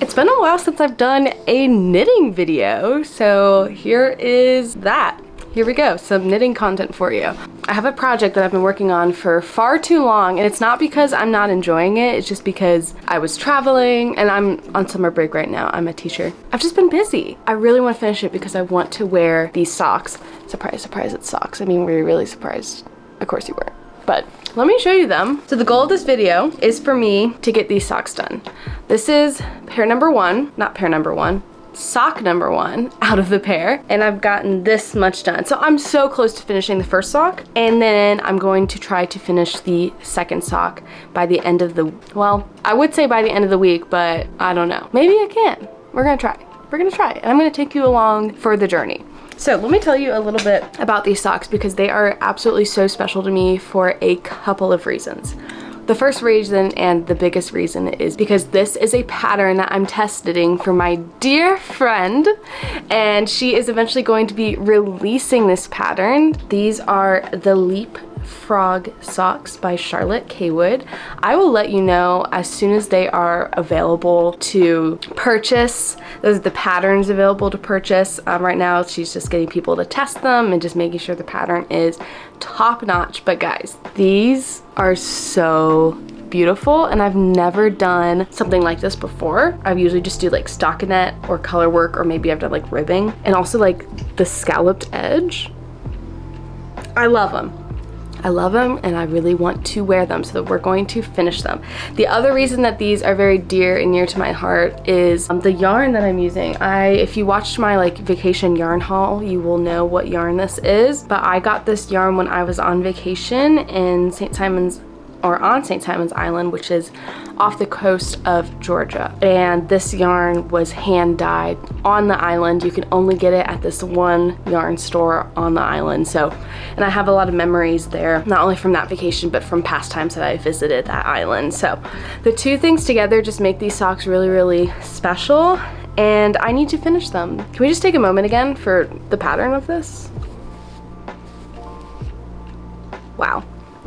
It's been a while since I've done a knitting video, so here is that. Here we go, some knitting content for you. I have a project that I've been working on for far too long, and it's not because I'm not enjoying it, it's just because I was traveling and I'm on summer break right now. I'm a teacher. I've just been busy. I really want to finish it because I want to wear these socks. Surprise, surprise, it's socks. I mean, were you really surprised? Of course you weren't. But let me show you them. So the goal of this video is for me to get these socks done. This is pair number one, not pair number one, sock number one out of the pair, and I've gotten this much done. So I'm so close to finishing the first sock, and then I'm going to try to finish the second sock by the end of the, well, I would say by the end of the week, but I don't know. Maybe I can. We're gonna try. We're gonna try, and I'm gonna take you along for the journey. So let me tell you a little bit about these socks because they are absolutely so special to me for a couple of reasons. The first reason and the biggest reason is because this is a pattern that I'm test knitting for my dear friend, and she is eventually going to be releasing this pattern. These are the Leap Frog socks by Charlotte Kaywood. I will let you know as soon as they are available to purchase. Those are the patterns available to purchase. Right now she's just getting people to test them and just making sure the pattern is top notch. But guys, these are so beautiful, and I've never done something like this before. I usually just do like stockinette or color work, or maybe I've done like ribbing, and also like the scalloped edge. I love them. I love them, and I really want to wear them, so that we're going to finish them. The other reason that these are very dear and near to my heart is the yarn that I'm using. If you watched my like vacation yarn haul, you will know what yarn this is, but I got this yarn when I was on vacation in St. Simon's, or on St. Simon's Island, which is off the coast of Georgia. And this yarn was hand dyed on the island. You can only get it at this one yarn store on the island. So, and I have a lot of memories there, not only from that vacation, but from past times that I visited that island. So the two things together just make these socks really, really special, and I need to finish them. Can we just take a moment again for the pattern of this? Wow.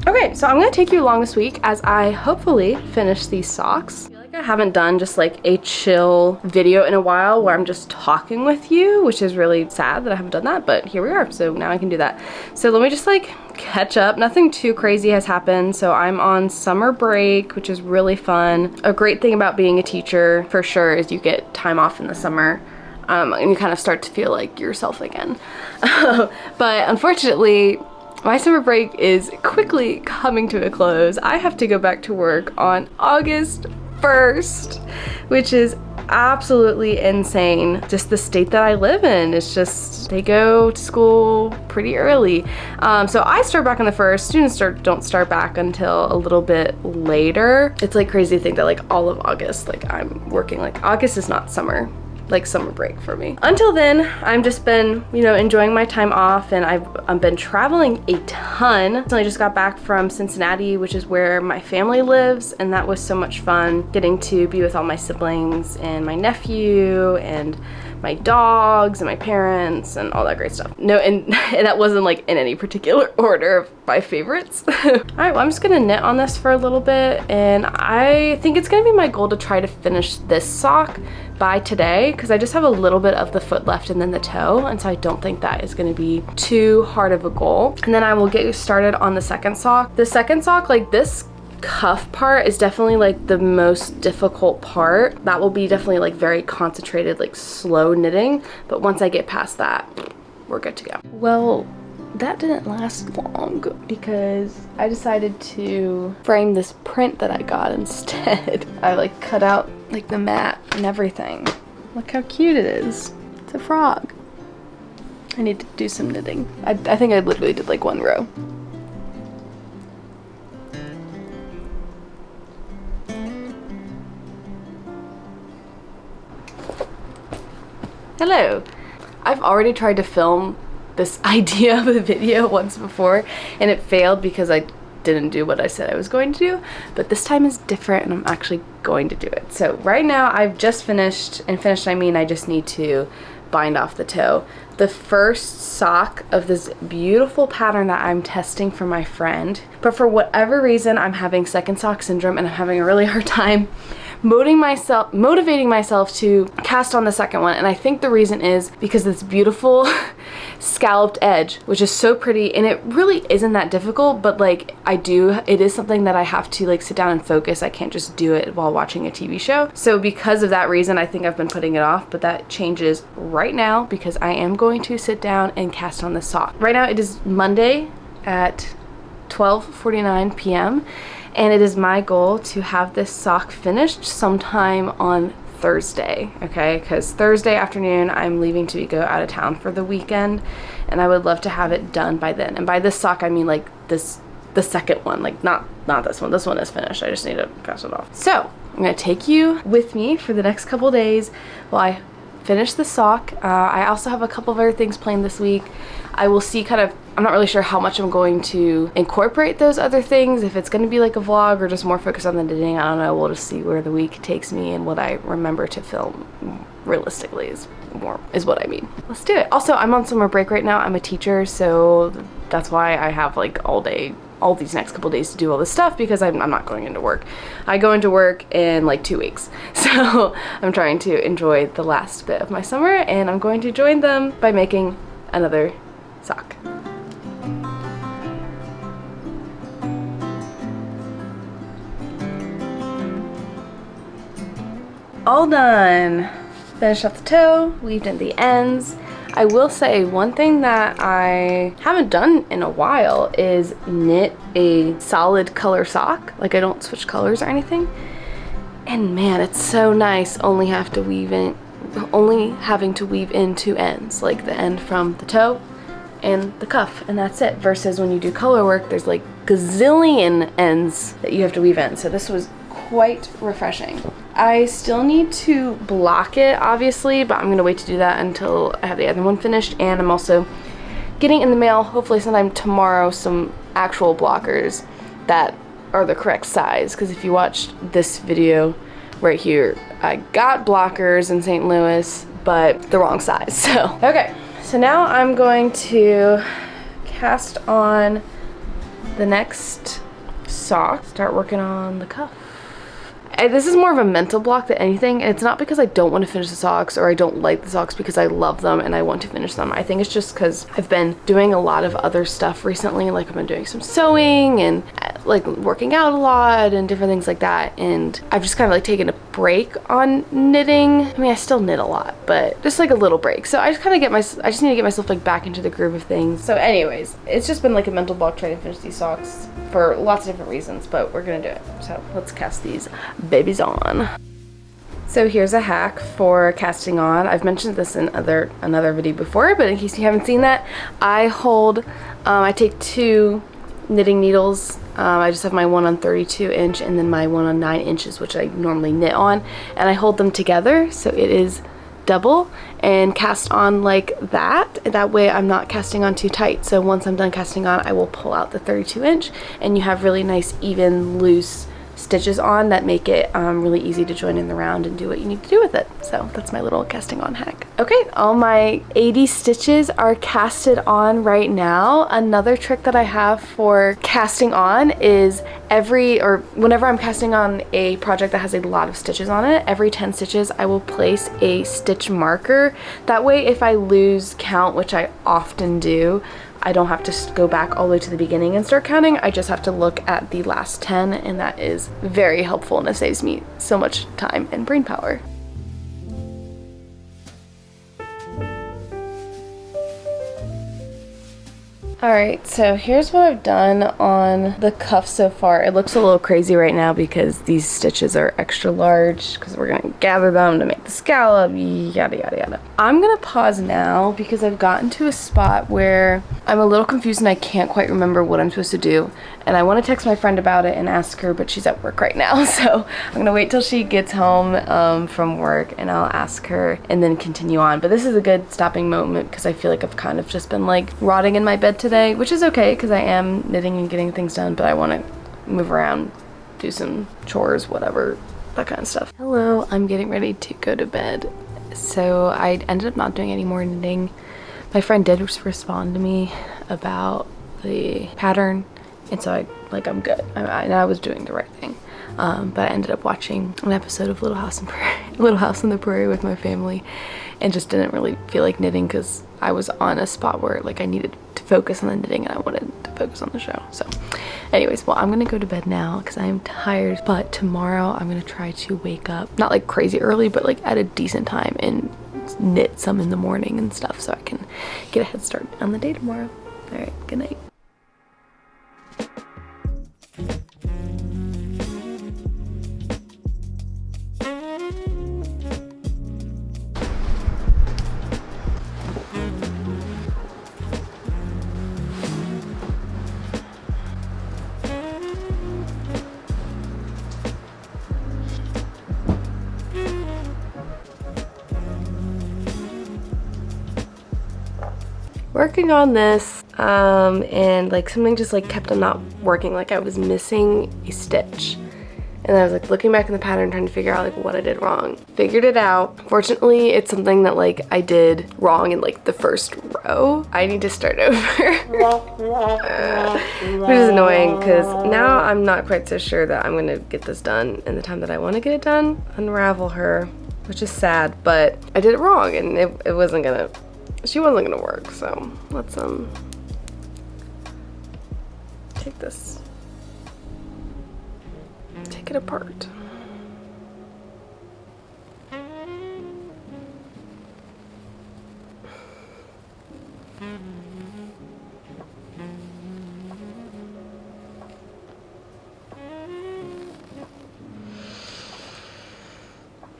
Okay, so I'm gonna take you along this week as I hopefully finish these socks. I feel like I haven't done just like a chill video in a while where I'm just talking with you, which is really sad that I haven't done that, but here we are, so now I can do that. So let me just like catch up. Nothing too crazy has happened. So I'm on summer break, which is really fun. A great thing about being a teacher for sure is you get time off in the summer. And you kind of start to feel like yourself again. But unfortunately, my summer break is quickly coming to a close. I have to go back to work on August 1st, which is absolutely insane. Just the state that I live in. It's just, they go to school pretty early. So I start back on the 1st. Students don't start back until a little bit later. It's like crazy to think that like all of August, like I'm working, like August is not summer. Like summer break for me. Until then, I've just been, you know, enjoying my time off, and I've been traveling a ton. I just got back from Cincinnati, which is where my family lives, and that was so much fun, getting to be with all my siblings and my nephew and my dogs and my parents and all that great stuff. No, and that wasn't like in any particular order of my favorites. All right, well, I'm just gonna knit on this for a little bit, and I think it's gonna be my goal to try to finish this sock by today, because I just have a little bit of the foot left and then the toe, and so I don't think that is going to be too hard of a goal. And then I will get started on the second sock. The second sock, like this cuff part is definitely like the most difficult part. That will be definitely like very concentrated, like slow knitting, but once I get past that, we're good to go. Well, that didn't last long because I decided to frame this print that I got instead. I like cut out like the mat and everything. Look how cute it is. It's a frog. I need to do some knitting. I think I literally did like one row. Hello. I've already tried to film this idea of a video once before, and it failed because I didn't do what I said I was going to do, but this time is different and I'm actually going to do it. So right now I've just finished, and finished I mean I just need to bind off the toe. The first sock of this beautiful pattern that I'm testing for my friend, but for whatever reason I'm having second sock syndrome and I'm having a really hard time motivating myself to cast on the second one. And I think the reason is because this beautiful scalloped edge, which is so pretty, and it really isn't that difficult, but like it is something that I have to like sit down and focus. I can't just do it while watching a TV show. So because of that reason, I think I've been putting it off, but that changes right now because I am going to sit down and cast on the sock. Right now it is Monday at 12:49 p.m. and it is my goal to have this sock finished sometime on Thursday, okay? Because Thursday afternoon I'm leaving to go out of town for the weekend, and I would love to have it done by then. And by this sock I mean like the second one, like not this one. This one is finished. I just need to cast it off. So I'm gonna take you with me for the next couple days while I finish the sock. I also have a couple of other things planned this week. I will see I'm not really sure how much I'm going to incorporate those other things, if it's going to be like a vlog or just more focused on the knitting. I don't know. We'll just see where the week takes me and what I remember to film realistically is what I mean. Let's do it. Also, I'm on summer break right now. I'm a teacher, so that's why I have like all these next couple days to do all this stuff, because I'm not going into work. I go into work in like 2 weeks. So I'm trying to enjoy the last bit of my summer, and I'm going to join them by making another sock. All done. Finished off the toe, weaved in the ends. I will say one thing that I haven't done in a while is knit a solid color sock. Like I don't switch colors or anything. And man, it's so nice only having to weave in 2 ends, like the end from the toe and the cuff, and that's it. Versus when you do color work, there's like gazillion ends that you have to weave in. So this was quite refreshing. I still need to block it, obviously, but I'm gonna wait to do that until I have the other one finished. And I'm also getting in the mail, hopefully sometime tomorrow, some actual blockers that are the correct size. Because if you watched this video right here, I got blockers in St. Louis, but the wrong size. So, okay. So now I'm going to cast on the next sock, start working on the cuff. This is more of a mental block than anything. It's not because I don't want to finish the socks or I don't like the socks, because I love them and I want to finish them. I think it's just because I've been doing a lot of other stuff recently. Like I've been doing some sewing and like working out a lot and different things like that. And I've just kind of like taken a break on knitting. I mean, I still knit a lot, but just like a little break. So I just kind of I just need to get myself like back into the groove of things. So anyways, it's just been like a mental block trying to finish these socks for lots of different reasons, but we're gonna do it. So let's cast these babies on. So here's a hack for casting on. I've mentioned this in another video before, but in case you haven't seen that, I take 2 knitting needles. I just have my one on 32 inch and then my one on 9 inches, which I normally knit on, and I hold them together so it is double and cast on like that. That way I'm not casting on too tight. So once I'm done casting on, I will pull out the 32 inch and you have really nice, even, loose stitches on that make it really easy to join in the round and do what you need to do with it. So that's my little casting on hack. Okay, all my 80 stitches are casted on right now. Another trick that I have for casting on is whenever I'm casting on a project that has a lot of stitches on it, every 10 stitches I will place a stitch marker. That way if I lose count, which I often do, I don't have to go back all the way to the beginning and start counting. I just have to look at the last 10, and that is very helpful, and it saves me so much time and brain power. Alright, so here's what I've done on the cuff so far. It looks a little crazy right now because these stitches are extra large because we're going to gather them to make the scallop, yada yada yada. I'm going to pause now because I've gotten to a spot where I'm a little confused and I can't quite remember what I'm supposed to do. And I want to text my friend about it and ask her, but she's at work right now. So I'm going to wait till she gets home from work and I'll ask her and then continue on. But this is a good stopping moment because I feel like I've kind of just been like rotting in my bed today, which is okay because I am knitting and getting things done, but I want to move around, do some chores, whatever, that kind of stuff. Hello, I'm getting ready to go to bed. So I ended up not doing any more knitting. My friend did respond to me about the pattern, and so I'm good. I was doing the right thing. But I ended up watching an episode of Little House on the Prairie with my family, and just didn't really feel like knitting because I was on a spot where like I needed to focus on the knitting and I wanted to focus on the show. So anyways, well, I'm gonna go to bed now because I am tired, but tomorrow I'm gonna try to wake up, not like crazy early, but like at a decent time, and knit some in the morning and stuff so I can get a head start on the day tomorrow. All right, good night. Working on this, and like something just like kept on not working, like I was missing a stitch. And I was like looking back in the pattern trying to figure out like what I did wrong. Figured it out. Fortunately, it's something that like I did wrong in like the first row. I need to start over. Which is annoying because now I'm not quite so sure that I'm gonna get this done in the time that I want to get it done. Unravel her, which is sad, but I did it wrong and it wasn't gonna, she wasn't gonna work. So let's take this. Take it apart.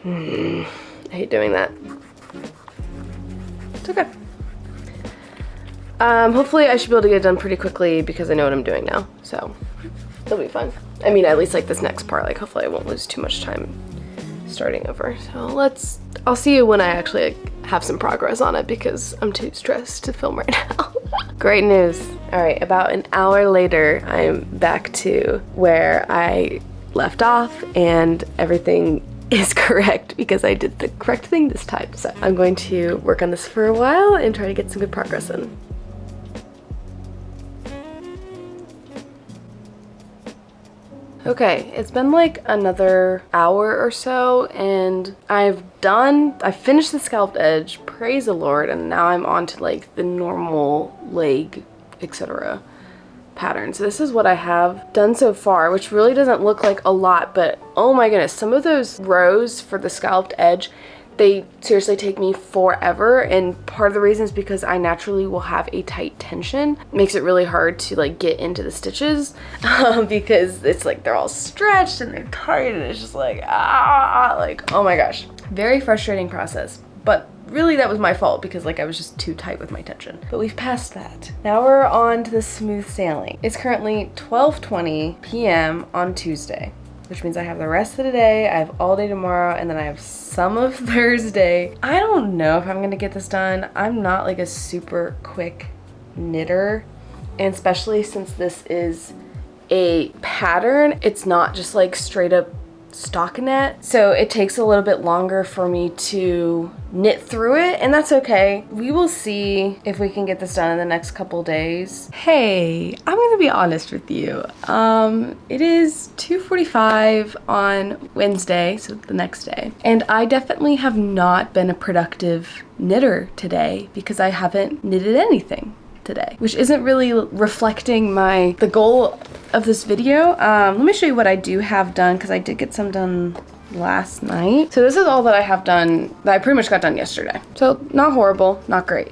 I hate doing that. It's okay. Hopefully I should be able to get it done pretty quickly because I know what I'm doing now, so it'll be fun. I mean, at least like this next part, like hopefully I won't lose too much time starting over. So I'll see you when I actually like, have some progress on it because I'm too stressed to film right now. Great news. All right, about an hour later, I'm back to where I left off and everything is correct because I did the correct thing this time. So I'm going to work on this for a while and try to get some good progress in. Okay, it's been like another hour or so and I finished the scalloped edge, praise the Lord, and now I'm on to like the normal leg, etc. pattern. So this is what I have done so far, which really doesn't look like a lot, but oh my goodness, some of those rows for the scalloped edge, they seriously take me forever, and part of the reason is because I naturally will have a tight tension. It makes it really hard to like get into the stitches because it's like they're all stretched and they're tight and it's just like like oh my gosh, very frustrating process. But really that was my fault because like I was just too tight with my tension. But we've passed that. Now we're on to the smooth sailing. It's currently 12:20 p.m. on Tuesday, which means I have the rest of the day, I have all day tomorrow, and then I have some of Thursday. I don't know if I'm gonna get this done. I'm not like a super quick knitter, and especially since this is a pattern, it's not just like straight up stockinette, so it takes a little bit longer for me to knit through it, and that's okay. We will see if we can get this done in the next couple days. Hey, I'm gonna be honest with you. It is 2:45 on Wednesday, so the next day, and I definitely have not been a productive knitter today because I haven't knitted anything today, which isn't really reflecting the goal of this video. Let me show you what I do have done because I did get some done last night. So this is all that I have done that I pretty much got done yesterday. So not horrible, not great.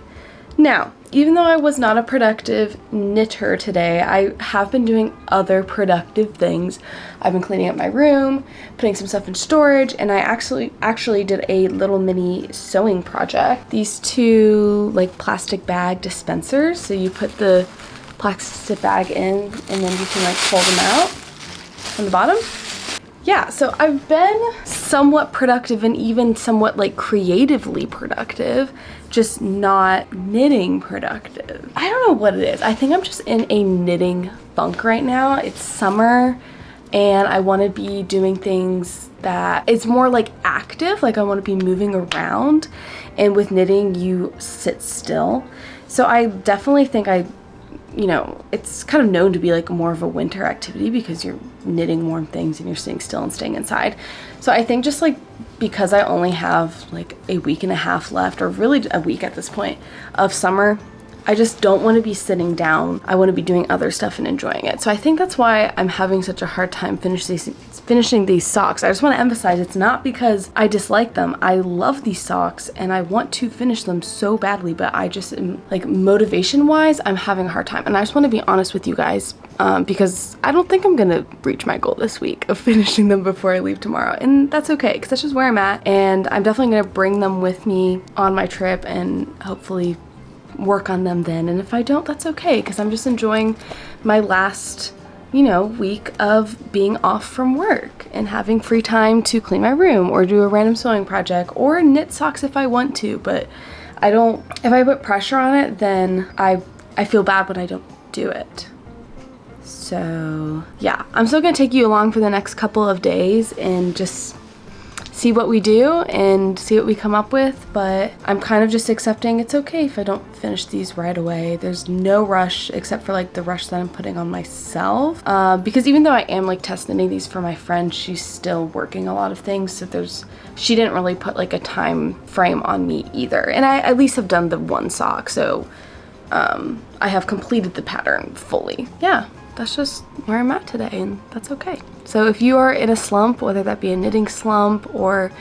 Now, even though I was not a productive knitter today, I have been doing other productive things. I've been cleaning up my room, putting some stuff in storage, and I actually did a little mini sewing project. These two like plastic bag dispensers. So you put the plastic bag in and then you can like pull them out from the bottom. Yeah, so I've been somewhat productive and even somewhat like creatively productive, just not knitting productive. I don't know what it is. I think I'm just in a knitting funk right now. It's summer and I want to be doing things that it's more like active, like I want to be moving around, and with knitting you sit still. So I definitely think I you know, it's kind of known to be like more of a winter activity because you're knitting warm things and you're sitting still and staying inside. So I think just like because I only have like a week and a half left, or really a week at this point, of summer, I just don't want to be sitting down. I want to be doing other stuff and enjoying it. So I think that's why I'm having such a hard time finishing these socks. I just want to emphasize it's not because I dislike them. I love these socks and I want to finish them so badly, but I just am, like, motivation wise, I'm having a hard time. And I just want to be honest with you guys, because I don't think I'm gonna reach my goal this week of finishing them before I leave tomorrow. And that's okay, because that's just where I'm at. And I'm definitely gonna bring them with me on my trip and hopefully work on them then. And if I don't, that's okay, because I'm just enjoying my last, you know, week of being off from work and having free time to clean my room or do a random sewing project or knit socks if I want to. But I don't, if I put pressure on it, then I feel bad when I don't do it. So yeah, I'm still gonna take you along for the next couple of days and just see what we do and see what we come up with, but I'm kind of just accepting it's okay if I don't finish these right away. There's no rush except for like the rush that I'm putting on myself, because even though I am like test knitting these for my friend, she's still working a lot of things, so she didn't really put like a time frame on me either, and I at least have done the one sock, so I have completed the pattern fully. Yeah, that's just where I'm at today, and that's okay. So if you are in a slump, whether that be a knitting slump or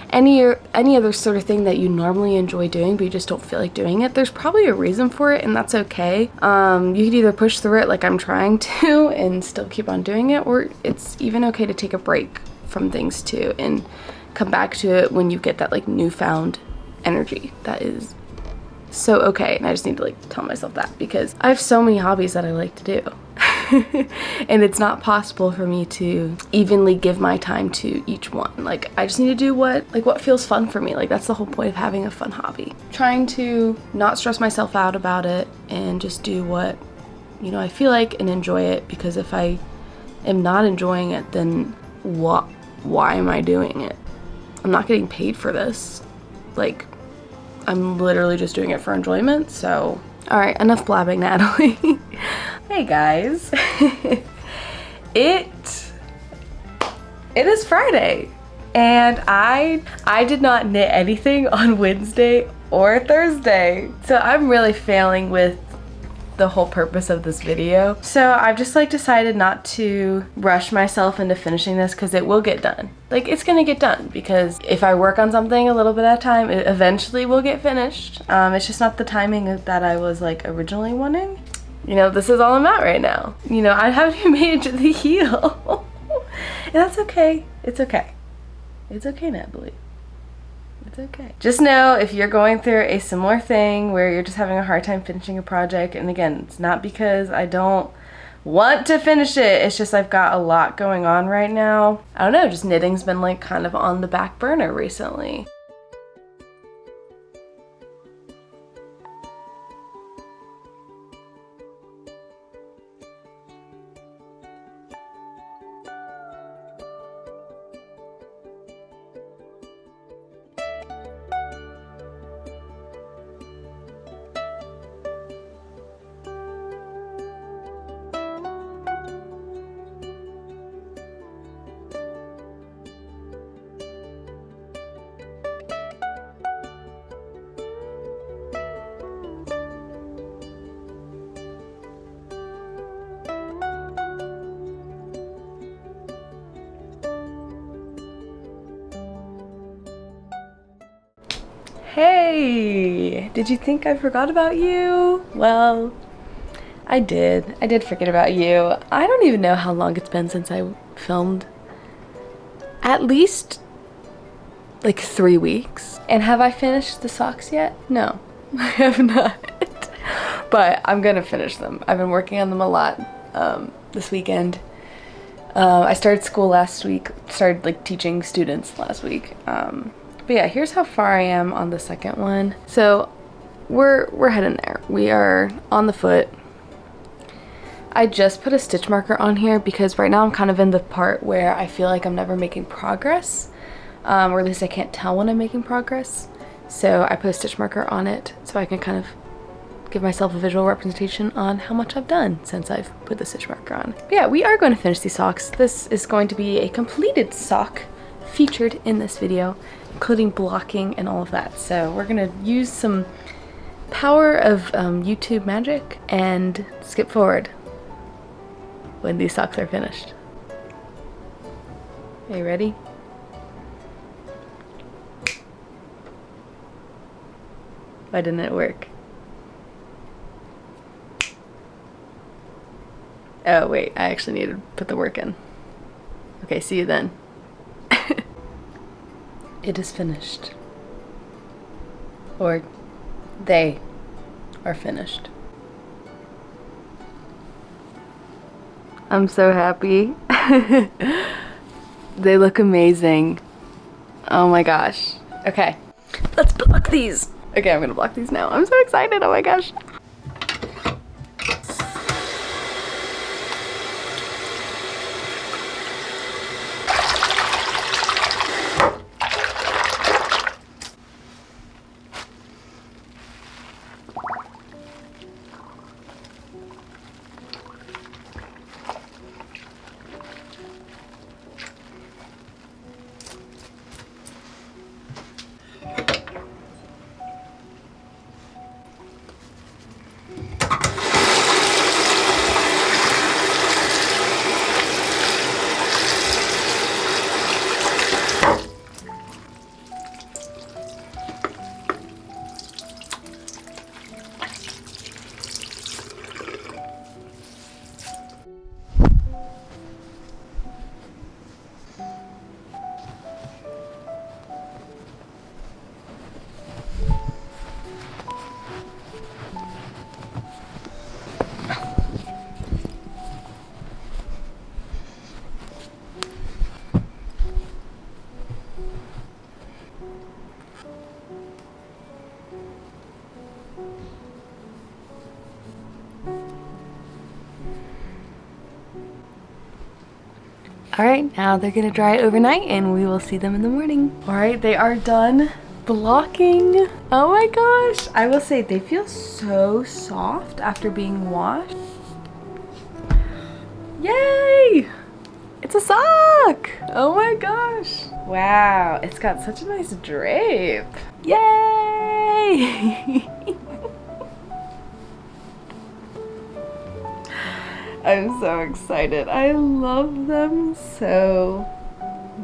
any other sort of thing that you normally enjoy doing but you just don't feel like doing it, there's probably a reason for it, and that's okay. You could either push through it like I'm trying to and still keep on doing it, or it's even okay to take a break from things too and come back to it when you get that like newfound energy. That is so okay, and I just need to like tell myself that because I have so many hobbies that I like to do. And it's not possible for me to evenly give my time to each one. Like, I just need to do what feels fun for me. Like, that's the whole point of having a fun hobby. Trying to not stress myself out about it and just do what, you know, I feel like and enjoy it, because if I am not enjoying it, then why am I doing it? I'm not getting paid for this. Like, I'm literally just doing it for enjoyment, so. All right, enough blabbing, Natalie. Hey guys, it is Friday, and I did not knit anything on Wednesday or Thursday, so I'm really failing with the whole purpose of this video. So I've just like decided not to rush myself into finishing this, because it will get done. Like, it's gonna get done, because if I work on something a little bit at a time, it eventually will get finished. It's just not the timing that I was like originally wanting. You know, this is all I'm at right now. You know, I haven't even made it to the heel. And that's okay. It's okay. It's okay, Natalie. It's okay. Just know if you're going through a similar thing where you're just having a hard time finishing a project, and again, it's not because I don't want to finish it, it's just I've got a lot going on right now. I don't know, just knitting's been like kind of on the back burner recently. Hey, did you think I forgot about you? Well, I did. I did forget about you. I don't even know how long it's been since I filmed. At least like 3 weeks. And have I finished the socks yet? No, I have not. But I'm gonna finish them. I've been working on them a lot this weekend. I started school last week, started like teaching students last week. But yeah, here's how far I am on the second one. So we're heading there. We are on the foot. I just put a stitch marker on here because right now I'm kind of in the part where I feel like I'm never making progress, or at least I can't tell when I'm making progress. So I put a stitch marker on it so I can kind of give myself a visual representation on how much I've done since I've put the stitch marker on. But yeah, we are going to finish these socks. This is going to be a completed sock featured in this video, including blocking and all of that. So we're gonna use some power of YouTube magic and skip forward when these socks are finished. Are you ready? Why didn't it work? Oh wait, I actually need to put the work in. Okay, see you then. It is finished. Or they are finished. I'm so happy. They look amazing. Oh my gosh. Okay, let's block these. Okay, I'm gonna block these now. I'm so excited, oh my gosh. All right, now they're gonna dry overnight and we will see them in the morning. All right, they are done blocking. Oh my gosh. I will say they feel so soft after being washed. Yay! It's a sock! Oh my gosh. Wow, it's got such a nice drape. Yay! I'm so excited. I love them so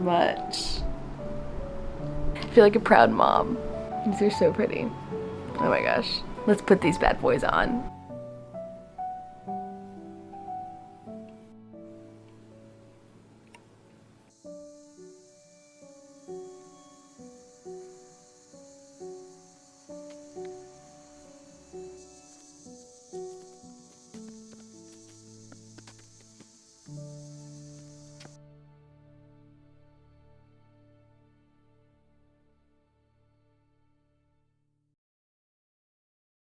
much. I feel like a proud mom. These are so pretty. Oh my gosh. Let's put these bad boys on.